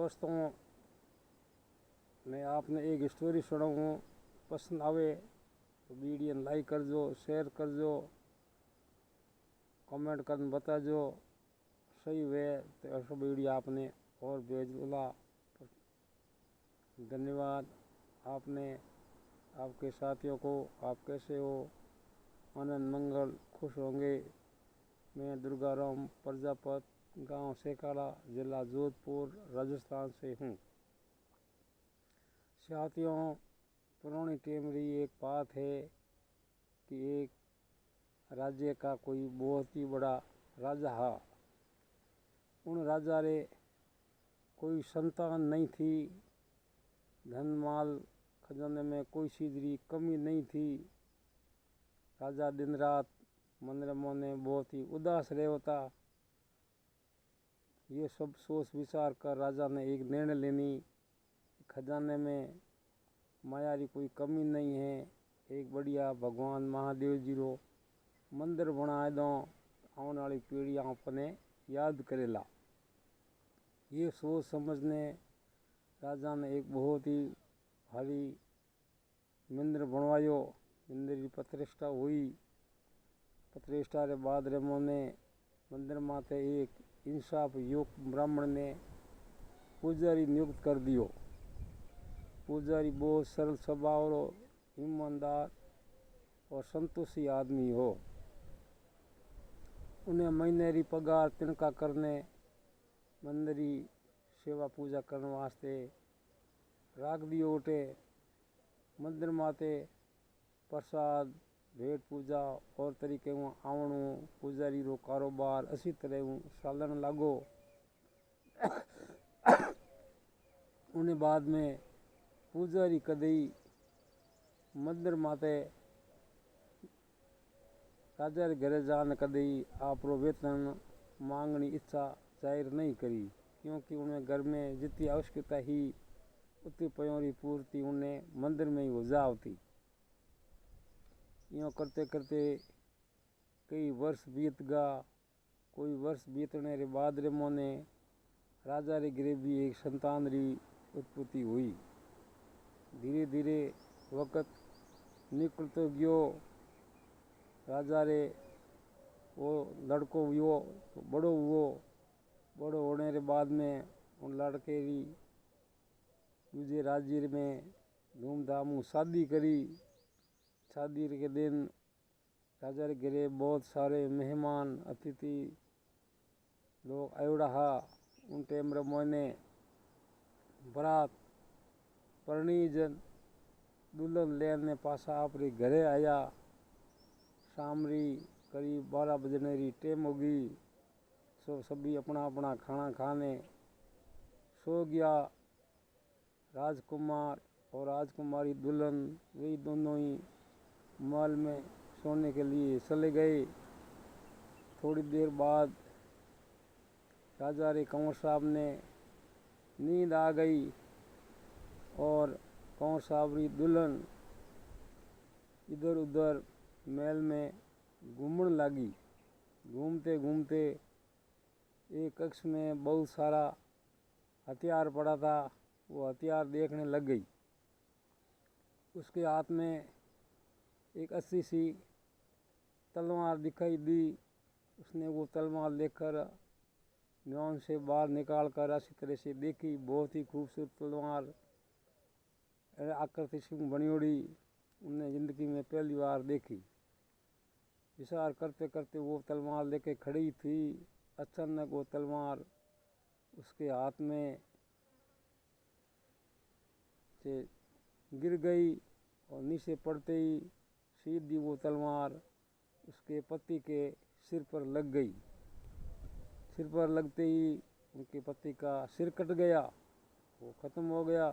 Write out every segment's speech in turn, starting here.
दोस्तों, मैं आपने एक स्टोरी सुनाऊँ, पसंद आवे तो वीडियो लाइक करजो, शेयर करजो, कमेंट कर बताजो। सही वे तो ऐसा वीडियो आपने और भेजला। धन्यवाद आपने, आपके साथियों को। आप कैसे हो? आनंद मंगल खुश होंगे। मैं दुर्गाराम प्रजापत, गांव सेकाड़ा, जिला जोधपुर, राजस्थान से हूँ। साथियों, पुरानी टाइम री एक बात है कि एक राज्य का कोई बहुत ही बड़ा राजा हा। उन राजा रे कोई संतान नहीं थी। धन माल खजाने में कोई चीज री कमी नहीं थी। राजा दिन रात मंदिर में बहुत ही उदास रहे होता। ये सब सोच विचार कर राजा ने एक निर्णय लेनी, खजाने में माया री कोई कमी नहीं है। एक बढ़िया भगवान महादेव जी रो मंदिर बनाए दो, आने वाली पीढ़ियाँ अपने याद करेला। ये सोच समझने राजा ने एक बहुत ही भारी मंदिर बनवायो। मंदिर की प्रतिष्ठा हुई। प्रतिष्ठा के बाद रे मोने मंदिर माते एक इंसाफ युक्त ब्राह्मण ने पुजारी नियुक्त कर दियो। पुजारी बहुत सरल स्वभाव रो, ईमानदार और संतोषी आदमी हो। उन्हें महीने री पगार तिनका करने, मंदिर की सेवा पूजा करने वास्ते राख दियो उठे। मंदिर माते प्रसाद, भेंट पूजा और तरीके में आवणु पुजारी रो कारोबार अच्छी तरह चालन लागो। उन्हें बाद में पुजारी कदई मंदिर माते राजा रे घरे जान कदई आपरो वेतन मांगनी इच्छा जाहिर नहीं करी, क्योंकि उन्हें घर में जितनी आवश्यकता ही उतनी पयों री पूर्ति उन्हें मंदिर में ही हो जाती। यूँ करते करते कई वर्ष बीत गा। कोई वर्ष बीतने रे बाद रे मोने राजा रे घरे भी एक संतान री उत्पत्ति हुई। धीरे धीरे वक्त निकलतो गयो। राजा रे वो लड़को हुओ, बड़ो हुओ। बड़ो होने के बाद में उन लड़के की दूसरे राज्य में धूमधाम शादी करी। शादी के दिन राजा रे घरे बहुत सारे मेहमान अतिथि लोग आयोड़ा हा। उन टाइम रे मोने बरात परणी जन दुल्हन लेने पासा अपने घरे आया। शाम री करीब 12 बजने री टाइम होगी। सो सभी अपना अपना खाना खाने सो गया। राजकुमार और राजकुमारी दुल्हन वही दोनों ही महल में सोने के लिए चले गए। थोड़ी देर बाद राजा रे कंवर साहब ने नींद आ गई और कंवर साहब री दुल्हन इधर उधर महल में घूमने लगी। घूमते घूमते एक कक्ष में बहुत सारा हथियार पड़ा था। वो हथियार देखने लग गई। उसके हाथ में एक अच्छी सी तलवार दिखाई दी। उसने वो तलवार लेकर म्यान से बाहर निकाल कर अच्छी तरह से देखी। बहुत ही खूबसूरत तलवार, आकृति सिंह बनियोड़ी उन्हें जिंदगी में पहली बार देखी। विचार करते करते वो तलवार लेके खड़ी थी। अचानक वो तलवार उसके हाथ में से गिर गई और नीचे पड़ते ही सीधी वो तलवार उसके पति के सिर पर लग गई। सिर पर लगते ही उनके पति का सिर कट गया, वो खत्म हो गया।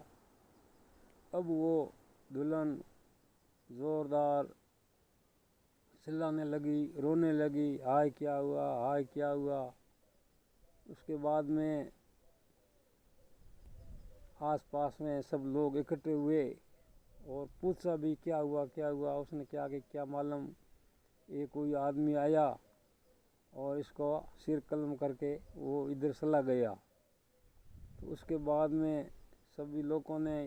अब वो दुल्हन जोरदार चिल्लाने लगी, रोने लगी, हाय क्या हुआ, हाय क्या हुआ। उसके बाद में आसपास में सब लोग इकट्ठे हुए और पूछा भी क्या हुआ क्या हुआ। उसने क्या कि क्या मालूम, ये कोई आदमी आया और इसको सिर कलम करके वो इधर चला गया। तो उसके बाद में सभी लोगों ने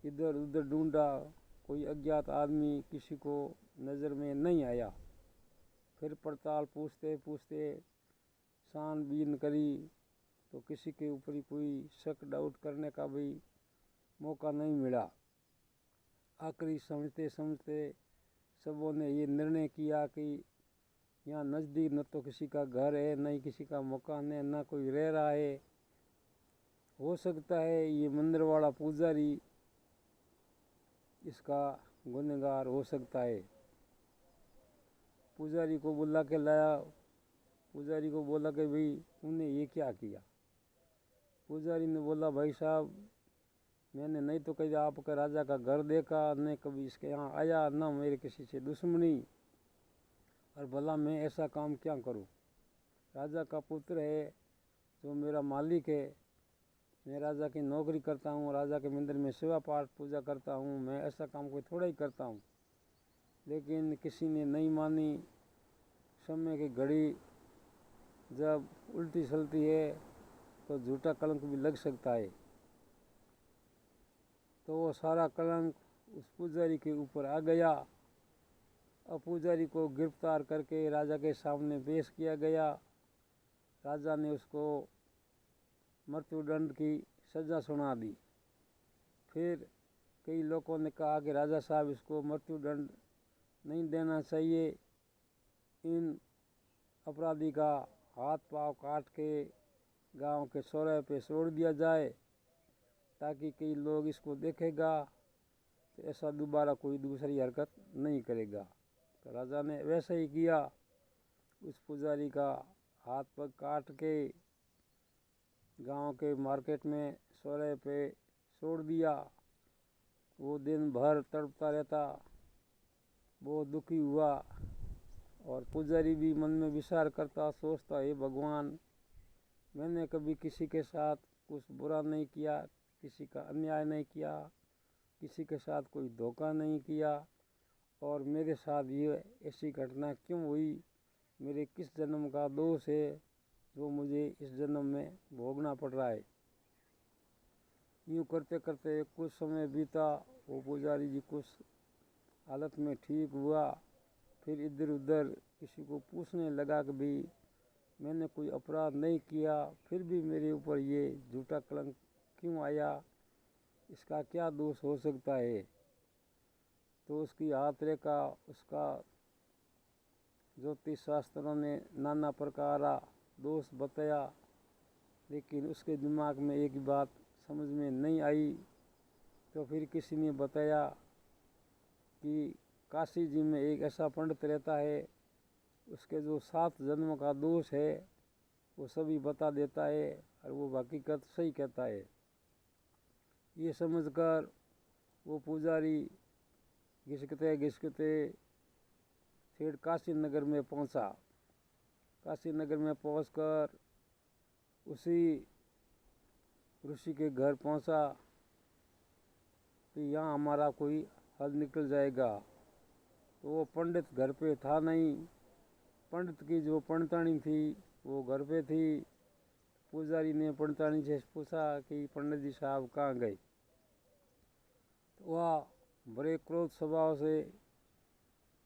इधर उधर ढूंढा, कोई अज्ञात आदमी किसी को नज़र में नहीं आया। फिर पड़ताल पूछते पूछते छानबीन करी तो किसी के ऊपर ही कोई शक डाउट करने का भी मौका नहीं मिला। आखिरी समझते समझते सबों ने ये निर्णय किया कि यहाँ नज़दीक न तो किसी का घर है, न ही किसी का मकान है, न कोई रह रहा है। हो सकता है ये मंदिर वाला पुजारी इसका गुनहगार हो सकता है। पुजारी को बुला के लाया। पुजारी को बोला कि भाई तूने ये क्या किया। पुजारी ने बोला, भाई साहब मैंने नहीं तो कभी आपका राजा का घर देखा, न कभी इसके यहाँ आया, न मेरे किसी से दुश्मनी, और भला मैं ऐसा काम क्या करूं। राजा का पुत्र है जो मेरा मालिक है, मैं राजा की नौकरी करता हूँ, राजा के मंदिर में सेवा पाठ पूजा करता हूँ, मैं ऐसा काम कोई थोड़ा ही करता हूँ। लेकिन किसी ने नहीं मानी। समय की घड़ी जब उल्टी चलती है तो झूठा कलंक भी लग सकता है। तो वो सारा कलंक उस पुजारी के ऊपर आ गया। अब पुजारी को गिरफ्तार करके राजा के सामने पेश किया गया। राजा ने उसको मृत्युदंड की सज़ा सुना दी। फिर कई लोगों ने कहा कि राजा साहब इसको मृत्युदंड नहीं देना चाहिए, इन अपराधी का हाथ पांव काट के गांव के चौराहे पे छोड़ दिया जाए, ताकि कई लोग इसको देखेगा तो ऐसा दोबारा कोई दूसरी हरकत नहीं करेगा। तो राजा ने वैसा ही किया। उस पुजारी का हाथ पग काट के गांव के मार्केट में चौराहे पे छोड़ दिया। वो दिन भर तड़पता रहता, बहुत दुखी हुआ। और पुजारी भी मन में विचार करता, सोचता, हे भगवान मैंने कभी किसी के साथ कुछ बुरा नहीं किया, किसी का अन्याय नहीं किया, किसी के साथ कोई धोखा नहीं किया, और मेरे साथ ये ऐसी घटना क्यों हुई। मेरे किस जन्म का दोष है जो मुझे इस जन्म में भोगना पड़ रहा है। यूँ करते करते कुछ समय बीता। वो पुजारी जी कुछ हालत में ठीक हुआ। फिर इधर उधर किसी को पूछने लगा कि भाई मैंने कोई अपराध नहीं किया, फिर भी मेरे ऊपर ये झूठा कलंक क्यों आया, इसका क्या दोष हो सकता है। तो उसकी हाथ रेखा, उसका ज्योतिष शास्त्रों ने नाना प्रकार दोष बताया, लेकिन उसके दिमाग में एक बात समझ में नहीं आई। तो फिर किसी ने बताया कि काशी जी में एक ऐसा पंडित रहता है, उसके जो 7 जन्मों का दोष है वो सभी बता देता है, और वो हकीकत सही कहता है। ये समझकर वो पुजारी घिसकते घिसकते फिर काशी नगर में पहुंचा। काशी नगर में पहुंचकर उसी ऋषि के घर पहुंचा कि यहाँ हमारा कोई हल निकल जाएगा। तो वो पंडित घर पे था नहीं। पंडित की जो पंडितानी थी वो घर पे थी। पुजारी ने पंडितानी से पूछा कि पंडित जी साहब कहाँ गए। तो वह बड़े क्रोध स्वभाव से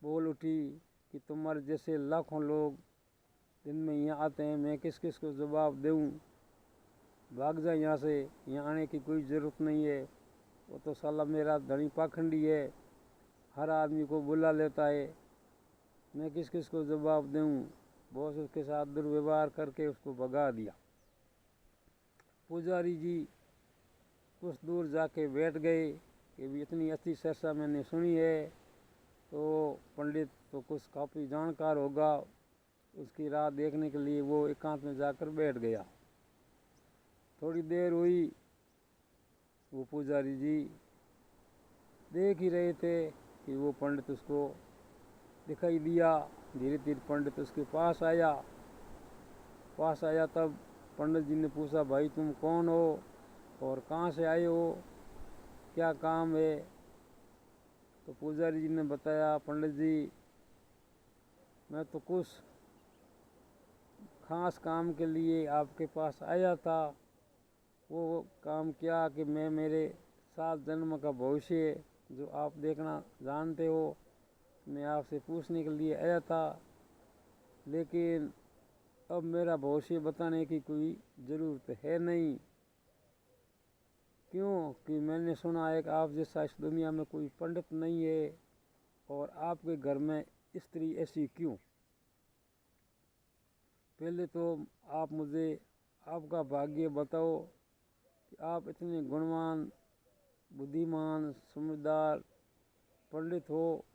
बोल उठी कि तुम्हारे जैसे लाखों लोग दिन में यहाँ आते हैं, मैं किस किस को जवाब दूँ। भाग जा यहाँ से, यहाँ आने की कोई ज़रूरत नहीं है। वो तो साला मेरा धनी पाखंडी है, हर आदमी को बुला लेता है, मैं किस किस को जवाब दूँ। बॉस उसके साथ दुर्व्यवहार करके उसको भगा दिया। पुजारी जी कुछ दूर जाके बैठ गए कि भी इतनी अच्छी चर्चा मैंने सुनी है, तो पंडित तो कुछ काफ़ी जानकार होगा, उसकी राह देखने के लिए वो एकांत में जाकर बैठ गया। थोड़ी देर हुई, वो पुजारी जी देख ही रहे थे कि वो पंडित उसको दिखाई दिया। धीरे धीरे पंडित उसके पास आया। तब पंडित जी ने पूछा, भाई तुम कौन हो और कहाँ से आए हो, क्या काम है। तो पुजारी जी ने बताया, पंडित जी मैं तो कुछ खास काम के लिए आपके पास आया था, वो काम किया कि मैं मेरे 7 जन्म का भविष्य जो आप देखना जानते हो, मैं आपसे पूछने के लिए आया था। लेकिन अब मेरा भविष्य बताने की कोई ज़रूरत है नहीं, क्यों कि मैंने सुना है कि आप जैसा इस दुनिया में कोई पंडित नहीं है, और आपके घर में स्त्री ऐसी क्यों। पहले तो आप मुझे आपका भाग्य बताओ कि आप इतने गुणवान, बुद्धिमान, समझदार पंडित हो,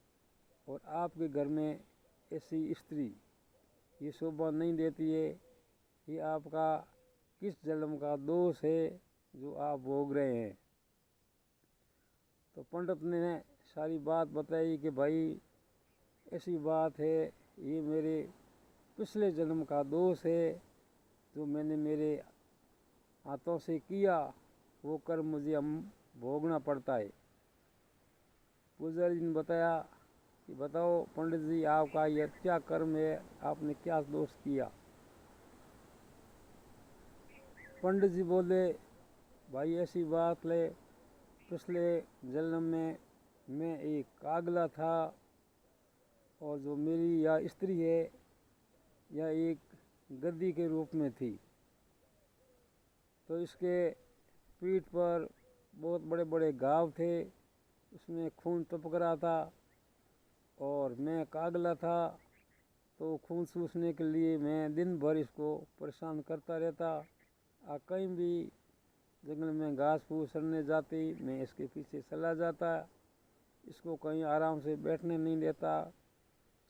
और आपके घर में ऐसी स्त्री ये शोभा नहीं देती है। ये आपका किस जन्म का दोष है जो आप भोग रहे हैं। तो पंडित ने सारी बात बताई कि भाई ऐसी बात है, ये मेरे पिछले जन्म का दोष है जो मैंने मेरे हाथों से किया, वो कर्म मुझे हम भोगना पड़ता है। पुजारी जी ने बताया कि बताओ पंडित जी, आपका यह क्या कर्म है, आपने क्या दोष किया। पंडित जी बोले, भाई ऐसी बात है, पिछले जन्म में मैं एक कागला था, और जो मेरी यह स्त्री है यह एक गद्दी के रूप में थी। तो इसके पीठ पर बहुत बड़े बड़े घाव थे, उसमें खून टपक रहा था, और मैं कागला था, तो खून चूसने के लिए मैं दिन भर इसको परेशान करता रहता। कहीं भी जंगल में घास फूस चरने जाती, मैं इसके पीछे चला जाता। इसको कहीं आराम से बैठने नहीं देता,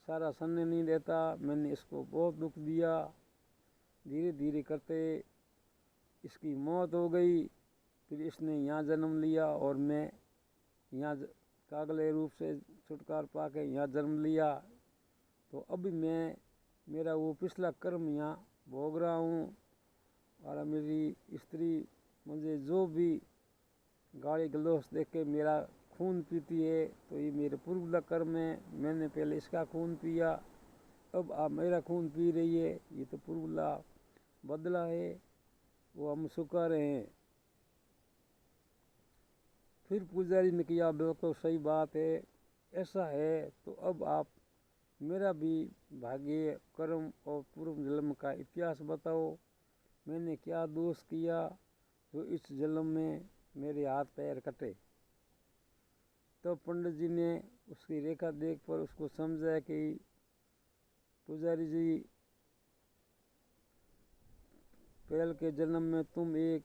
सारा सनने नहीं देता। मैंने इसको बहुत दुख दिया। धीरे धीरे करते इसकी मौत हो गई। फिर इसने यहाँ जन्म लिया, और मैं यहाँ कागले रूप से छुटकारा पा के यहाँ जन्म लिया। तो अभी मैं मेरा वो पिछला कर्म यहाँ भोग रहा हूँ। और मेरी स्त्री मुझे जो भी गाली गलौज देख के मेरा खून पीती है, तो ये मेरे पूर्व कर्म है। मैंने पहले इसका खून पिया, अब आप मेरा खून पी रही है, ये तो पूर्व बदला है, वो हम चुका रहे हैं। फिर पुजारी ने किया, बिल्कुल सही बात है, ऐसा है तो अब आप मेरा भी भाग्य, कर्म और पूर्व जन्म का इतिहास बताओ। मैंने क्या दोष किया जो इस जन्म में मेरे हाथ पैर कटे। तो पंडित जी ने उसकी रेखा देख पर उसको समझाया कि पुजारी जी, पहले के जन्म में तुम एक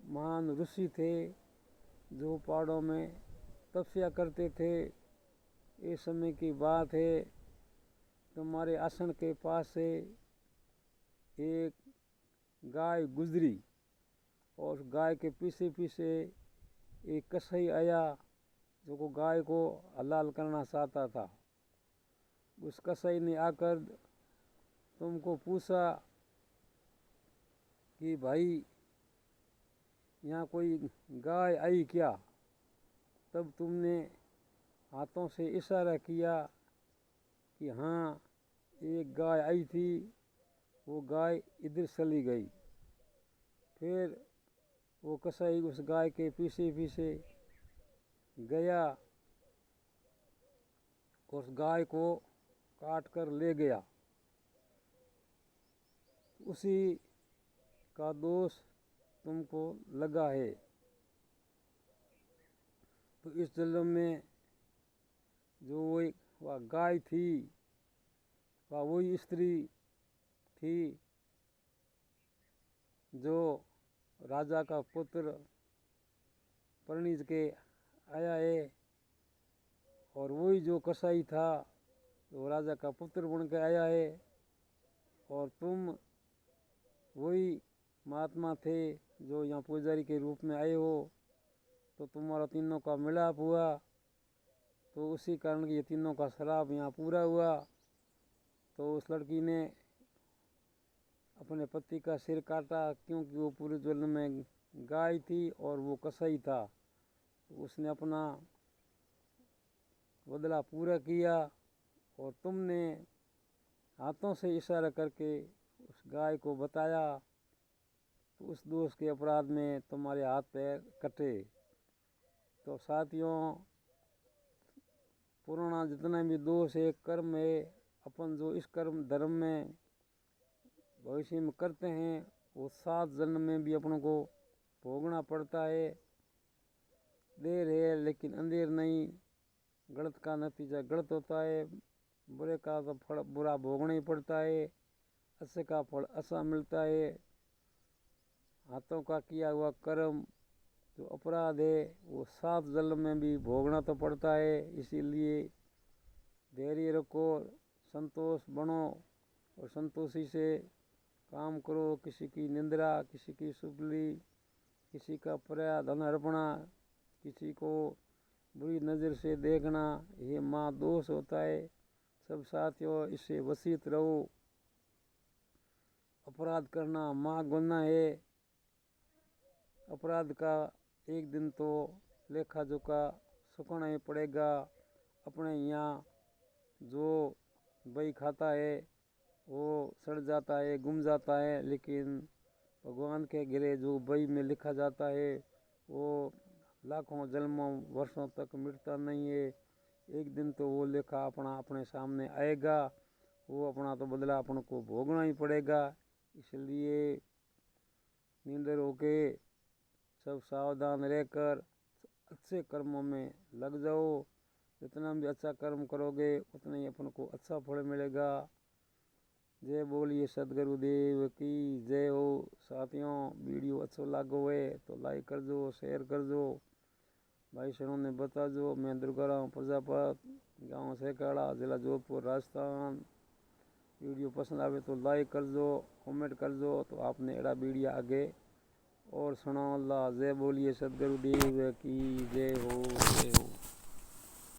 महान ऋषि थे जो पहाड़ों में तपस्या करते थे। इस समय की बात है, तुम्हारे आसन के पास से एक गाय गुजरी, और गाय के पीछे पीछे एक कसाई आया जो को गाय को हलाल करना चाहता था। उस कसाई ने आकर तुमको पूछा कि भाई यहाँ कोई गाय आई क्या। तब तुमने हाथों से इशारा किया कि हाँ, एक गाय आई थी, वो गाय इधर चली गई। फिर वो कसाई उस गाय के पीछे पीछे गया, उस गाय को काट कर ले गया। उसी का दोष तुमको लगा है। तो इस जन्म में जो वह गाय थी, वह वही स्त्री थी जो राजा का पुत्र परिणीज के आया है, और वही जो कसाई था वो राजा का पुत्र बन के आया है, और तुम वही महात्मा थे जो यहाँ पुजारी के रूप में आए हो। तो तुम्हारा तीनों का मिलाप हुआ, तो उसी कारण ये तीनों का श्राप यहाँ पूरा हुआ। तो उस लड़की ने अपने पति का सिर काटा, क्योंकि वो पूरे जन्म में गाय थी और वो कसाई था। तो उसने अपना बदला पूरा किया, और तुमने हाथों से इशारा करके उस गाय को बताया तो उस दोष के अपराध में तुम्हारे हाथ पैर कटे। तो साथियों, पुराना जितना भी दोष है, कर्म है, अपन जो इस कर्म धर्म में भविष्य में करते हैं वो 7 जन्म में भी अपन को भोगना पड़ता है। देर है लेकिन अंधेर नहीं। गलत का नतीजा गलत होता है, बुरे का तो फल बुरा भोगना ही पड़ता है, अच्छे का फल अच्छा मिलता है। हाथों का किया हुआ कर्म जो अपराध है वो 7 जन्म में भी भोगना तो पड़ता है। इसीलिए धैर्य रखो, संतोष बनो और संतोषी से काम करो। किसी की निंदा, किसी की चुगली, किसी का पराया धन हड़पना, किसी को बुरी नज़र से देखना, ये महादोष होता है। सब साथियों, इससे वसीयत रहो। अपराध करना महागुनाह है। अपराध का एक दिन तो लेखा जोखा चुकाना ही पड़ेगा। अपने यहाँ जो बही खाता है वो सड़ जाता है, गुम जाता है, लेकिन भगवान के गिरे जो बही में लिखा जाता है वो लाखों जन्मों वर्षों तक मिटता नहीं है। एक दिन तो वो लेखा अपने सामने आएगा। वो अपना तो बदला अपन को भोगना ही पड़ेगा। इसलिए निडर होके सब सावधान रहकर अच्छे कर्मों में लग जाओ। जितना भी अच्छा कर्म करोगे उतना ही अपन को अच्छा फल मिलेगा। जय बोलिए सदगुरुदेव की जय हो। साथियों, वीडियो अच्छा लागो है तो लाइक कर दो, शेयर कर दो, भाई बहनों ने बता दो। मैं दुर्गाराम प्रजापत, गांव सेकाड़ा, जिला जोधपुर, राजस्थान। वीडियो पसंद आवे तो लाइक कर दो, कमेंट कर दो, तो आपने एड़ा वीडियो आगे और सुनाओ। अल्लाह जय बोलिए सदगुरुदेव की जय हो, जय हो।